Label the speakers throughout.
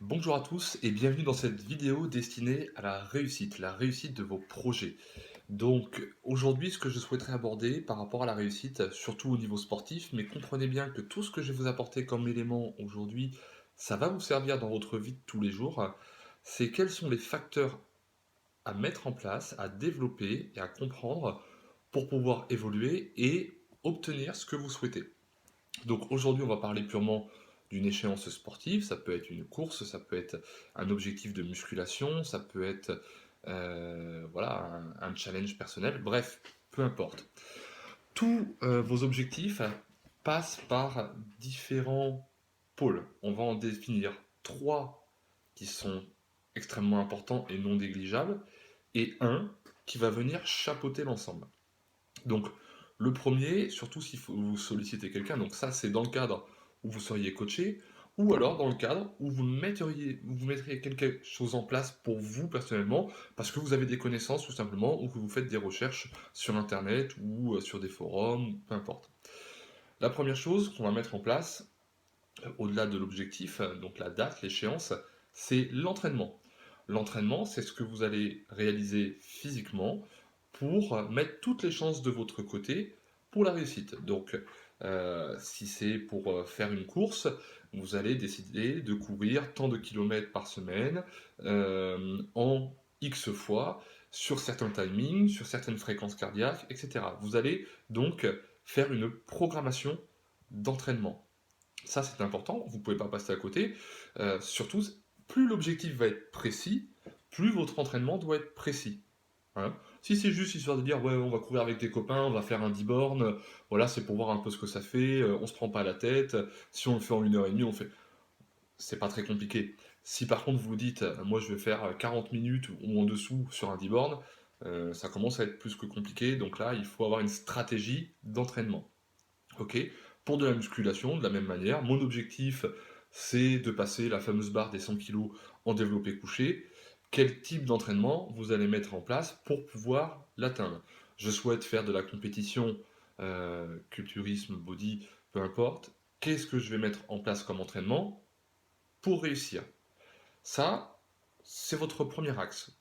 Speaker 1: Bonjour à tous et bienvenue dans cette vidéo destinée à la réussite de vos projets. Donc aujourd'hui, ce que je souhaiterais aborder par rapport à la réussite, surtout au niveau sportif, mais comprenez bien que tout ce que je vais vous apporter comme élément aujourd'hui, ça va vous servir dans votre vie de tous les jours, c'est quels sont les facteurs à mettre en place, à développer et à comprendre pour pouvoir évoluer et obtenir ce que vous souhaitez. Donc aujourd'hui, on va parler purement d'une échéance sportive, ça peut être une course, ça peut être un objectif de musculation, ça peut être voilà, un challenge personnel, bref, peu importe. Tous vos objectifs passent par différents pôles. On va en définir trois qui sont extrêmement importants et non négligeables, et un qui va venir chapeauter l'ensemble. Donc, le premier, surtout si vous sollicitez quelqu'un, donc ça c'est dans le cadre où vous seriez coaché, ou alors dans le cadre où vous mettriez quelque chose en place pour vous personnellement, parce que vous avez des connaissances tout simplement, ou que vous faites des recherches sur Internet ou sur des forums, peu importe. La première chose qu'on va mettre en place, au-delà de l'objectif, donc la date, l'échéance, c'est l'entraînement. L'entraînement, c'est ce que vous allez réaliser physiquement pour mettre toutes les chances de votre côté pour la réussite. Donc, si c'est pour faire une course, vous allez décider de courir tant de kilomètres par semaine en X fois, sur certains timings, sur certaines fréquences cardiaques, etc. Vous allez donc faire une programmation d'entraînement. Ça, c'est important, vous ne pouvez pas passer à côté. Surtout, plus l'objectif va être précis, plus votre entraînement doit être précis. Hein. Si c'est juste histoire de dire, ouais, on va courir avec des copains, on va faire un 10 bornes, voilà, c'est pour voir un peu ce que ça fait, on se prend pas la tête, si on le fait en 1 heure et demie, on fait. C'est pas très compliqué. Si par contre vous vous dites, moi je vais faire 40 minutes ou en dessous sur un 10 bornes, ça commence à être plus que compliqué, donc là, il faut avoir une stratégie d'entraînement. Ok. Pour de la musculation, de la même manière, mon objectif, c'est de passer la fameuse barre des 100 kilos en développé couché. Quel type d'entraînement vous allez mettre en place pour pouvoir l'atteindre? Je souhaite faire de la compétition, culturisme, body, peu importe. Qu'est-ce que je vais mettre en place comme entraînement pour réussir? Ça, c'est votre premier axe.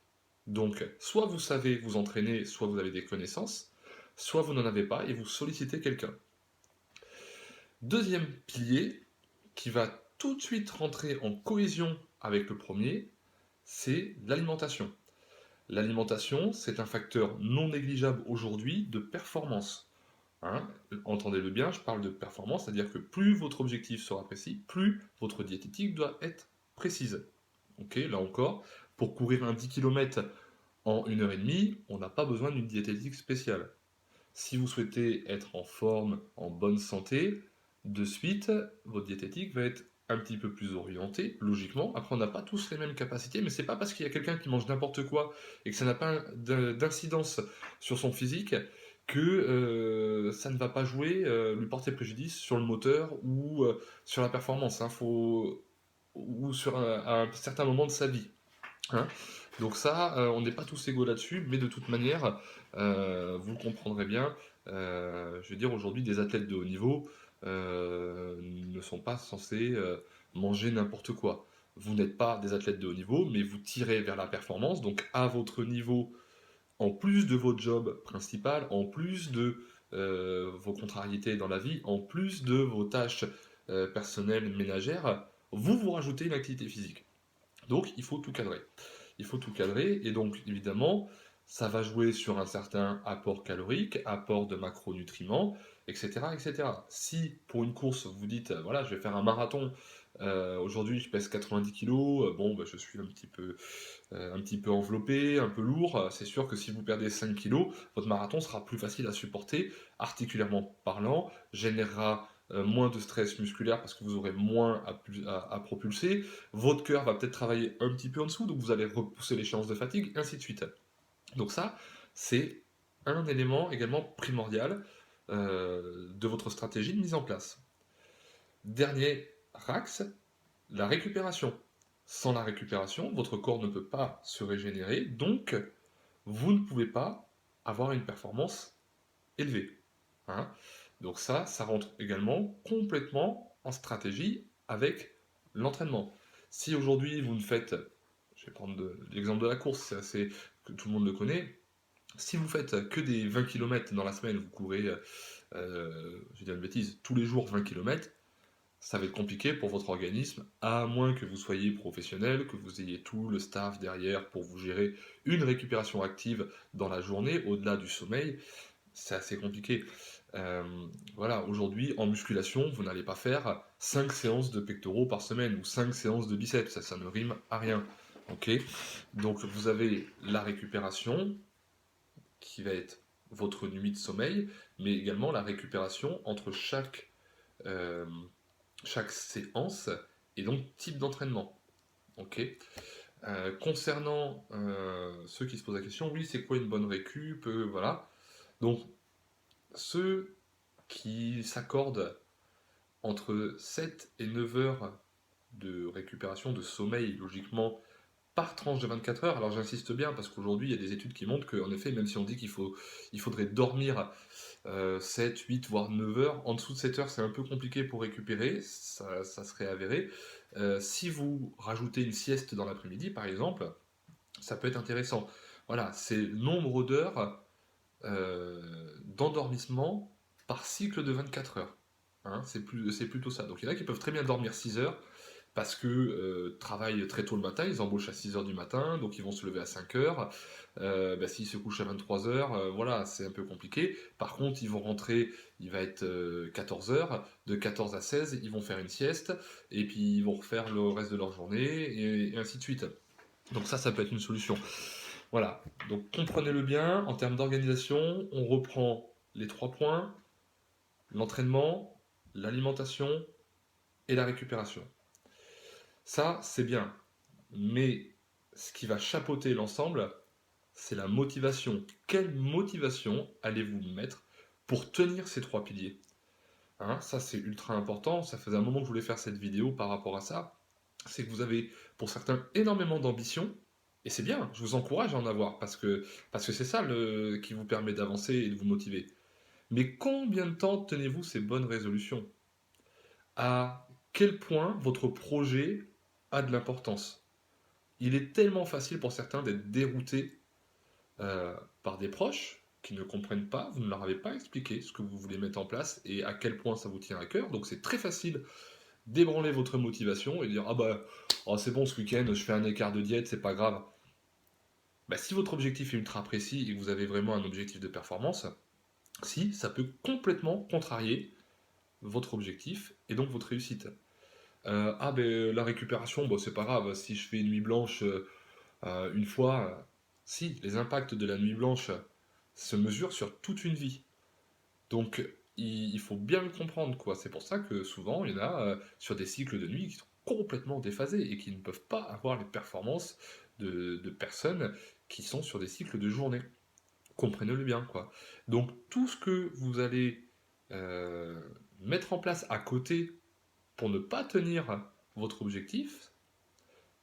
Speaker 1: Donc, soit vous savez vous entraîner, soit vous avez des connaissances, soit vous n'en avez pas et vous sollicitez quelqu'un. Deuxième pilier, qui va tout de suite rentrer en cohésion avec le premier, c'est l'alimentation. L'alimentation, c'est un facteur non négligeable aujourd'hui de performance. Hein. Entendez-le bien, je parle de performance, c'est-à-dire que plus votre objectif sera précis, plus votre diététique doit être précise. Ok, là encore, pour courir un 10 km en 1 heure et demie, on n'a pas besoin d'une diététique spéciale. Si vous souhaitez être en forme, en bonne santé, de suite, votre diététique va être un petit peu plus orientée, logiquement. Après, on n'a pas tous les mêmes capacités, mais c'est pas parce qu'il y a quelqu'un qui mange n'importe quoi et que ça n'a pas d'incidence sur son physique que ça ne va pas jouer, lui porter préjudice sur le moteur ou sur la performance. Hein. Ou sur à un certain moment de sa vie. Hein. Donc ça, on n'est pas tous égaux là-dessus, mais de toute manière, vous le comprendrez bien, je veux dire aujourd'hui des athlètes de haut niveau ne sont pas censés manger n'importe quoi. Vous n'êtes pas des athlètes de haut niveau, mais vous tirez vers la performance, donc à votre niveau, en plus de votre job principal, en plus de vos contrariétés dans la vie, en plus de vos tâches personnelles, ménagères, vous vous rajoutez une activité physique. Donc il faut tout cadrer. Il faut tout cadrer et donc évidemment ça va jouer sur un certain apport calorique, apport de macronutriments, etc., etc. Si pour une course vous dites voilà je vais faire un marathon, aujourd'hui je pèse 90 kilos, bon bah, je suis un petit peu enveloppé, un peu lourd, c'est sûr que si vous perdez 5 kilos, votre marathon sera plus facile à supporter, articulairement parlant, générera moins de stress musculaire parce que vous aurez moins à propulser, votre cœur va peut-être travailler un petit peu en dessous, donc vous allez repousser l'échéance de fatigue, et ainsi de suite. Donc ça, c'est un élément également primordial de votre stratégie de mise en place. Dernier axe, la récupération. Sans la récupération, votre corps ne peut pas se régénérer, donc vous ne pouvez pas avoir une performance élevée. Hein. Donc ça rentre également complètement en stratégie avec l'entraînement. Si aujourd'hui vous ne faites, je vais prendre l'exemple de la course, c'est assez, que tout le monde le connaît, si vous faites que des 20 km dans la semaine, vous courez, je vais dire une bêtise, tous les jours 20 km, ça va être compliqué pour votre organisme, à moins que vous soyez professionnel, que vous ayez tout le staff derrière pour vous gérer une récupération active dans la journée, au-delà du sommeil, c'est assez compliqué. Euh, voilà, aujourd'hui, en musculation, vous n'allez pas faire 5 séances de pectoraux par semaine ou 5 séances de biceps, ça ne rime à rien. Ok. Donc vous avez la récupération qui va être votre nuit de sommeil, mais également la récupération entre euh, chaque séance et donc type d'entraînement. Ok. Concernant ceux qui se posent la question, oui, c'est quoi une bonne récup, voilà. Donc ceux qui s'accordent entre 7 et 9 heures de récupération, de sommeil, logiquement, par tranche de 24 heures. Alors j'insiste bien parce qu'aujourd'hui, il y a des études qui montrent qu'en effet, même si on dit il faudrait dormir 7, 8, voire 9 heures, en dessous de 7 heures, c'est un peu compliqué pour récupérer, ça serait avéré. Si vous rajoutez une sieste dans l'après-midi, par exemple, ça peut être intéressant. Voilà, c'est le nombre d'heures d'endormissement par cycle de 24 heures. Hein, c'est plutôt ça. Donc il y en a qui peuvent très bien dormir 6 heures parce que travaillent très tôt le matin, ils embauchent à 6 heures du matin, donc ils vont se lever à 5 heures. Bah, s'ils se couchent à 23 heures, voilà, c'est un peu compliqué. Par contre, ils vont rentrer, il va être 14 heures, de 14 à 16, ils vont faire une sieste, et puis ils vont refaire le reste de leur journée, et ainsi de suite. Donc ça peut être une solution. Voilà, donc comprenez-le bien, en termes d'organisation, on reprend les 3 points, l'entraînement, l'alimentation et la récupération. Ça, c'est bien. Mais ce qui va chapeauter l'ensemble, c'est la motivation. Quelle motivation allez-vous mettre pour tenir ces 3 piliers? Hein, ça, c'est ultra important. Ça faisait un moment que je voulais faire cette vidéo par rapport à ça. C'est que vous avez, pour certains, énormément d'ambition. Et c'est bien, je vous encourage à en avoir, parce que c'est ça qui vous permet d'avancer et de vous motiver. Mais combien de temps tenez-vous ces bonnes résolutions? À quel point votre projet a de l'importance? Il est tellement facile pour certains d'être déroutés par des proches qui ne comprennent pas, vous ne leur avez pas expliqué ce que vous voulez mettre en place et à quel point ça vous tient à cœur. Donc c'est très facile d'ébranler votre motivation et de dire ah bah oh, c'est bon ce week-end, je fais un écart de diète, c'est pas grave. Bah, si votre objectif est ultra précis et que vous avez vraiment un objectif de performance, si ça peut complètement contrarier votre objectif et donc votre réussite. Ah ben la récupération, bon, c'est pas grave, si je fais une nuit blanche une fois, si les impacts de la nuit blanche se mesurent sur toute une vie. Donc il faut bien le comprendre, quoi. C'est pour ça que souvent il y en a sur des cycles de nuit qui sont complètement déphasés et qui ne peuvent pas avoir les performances de personnes qui sont sur des cycles de journée. Comprenez-le bien, quoi. Donc tout ce que vous allez euh, mettre en place à côté pour ne pas tenir votre objectif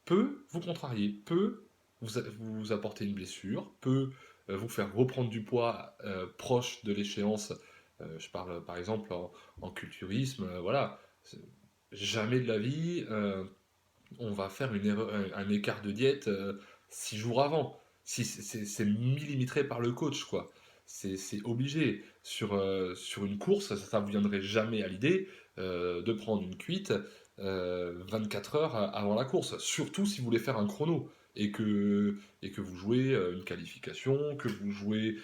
Speaker 1: peut vous contrarier, peut vous apporter une blessure, peut vous faire reprendre du poids proche de l'échéance. Je parle par exemple en culturisme, voilà. Jamais de la vie, on va faire un écart de diète 6 jours avant. Si, c'est millimétré par le coach, quoi. C'est obligé. Sur une course, ça ne vous viendrait jamais à l'idée de prendre une cuite 24 heures avant la course. Surtout si vous voulez faire un chrono et que vous jouez une qualification, que vous jouez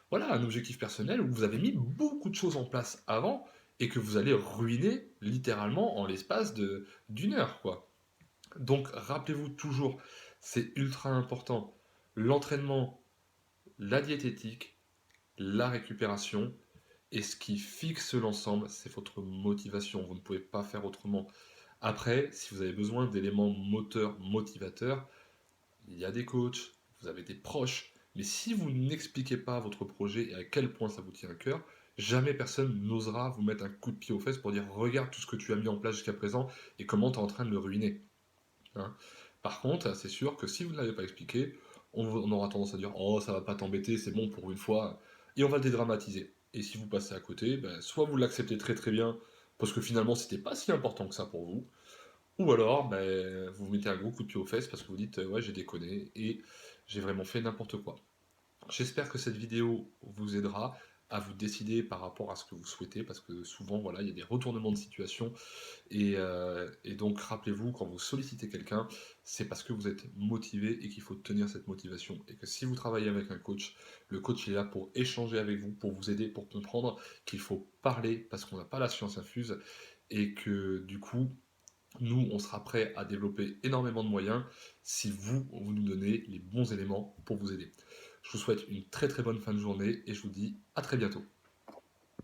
Speaker 1: voilà, un objectif personnel où vous avez mis beaucoup de choses en place avant et que vous allez ruiner littéralement en l'espace d'une heure, quoi. Donc rappelez-vous toujours, c'est ultra important, l'entraînement, la diététique, la récupération, et ce qui fixe l'ensemble, c'est votre motivation. Vous ne pouvez pas faire autrement. Après, si vous avez besoin d'éléments moteurs, motivateurs, il y a des coachs, vous avez des proches, mais si vous n'expliquez pas votre projet et à quel point ça vous tient à cœur, jamais personne n'osera vous mettre un coup de pied aux fesses pour dire regarde tout ce que tu as mis en place jusqu'à présent et comment tu es en train de le ruiner. Hein. Par contre, c'est sûr que si vous ne l'avez pas expliqué, on aura tendance à dire oh ça va pas t'embêter, c'est bon pour une fois, et on va le dédramatiser. Et si vous passez à côté, ben, soit vous l'acceptez très très bien, parce que finalement c'était pas si important que ça pour vous, ou alors, vous vous mettez un gros coup de pied aux fesses parce que vous dites, «Ouais, j'ai déconné et j'ai vraiment fait n'importe quoi». J'espère que cette vidéo vous aidera à vous décider par rapport à ce que vous souhaitez, parce que souvent, voilà, il y a des retournements de situation et donc rappelez-vous, quand vous sollicitez quelqu'un, c'est parce que vous êtes motivé et qu'il faut tenir cette motivation. Et que si vous travaillez avec un coach, le coach il est là pour échanger avec vous, pour vous aider, pour comprendre qu'il faut parler parce qu'on n'a pas la science infuse et que du coup, nous, on sera prêt à développer énormément de moyens si vous nous donnez les bons éléments pour vous aider. Je vous souhaite une très très bonne fin de journée et je vous dis à très bientôt.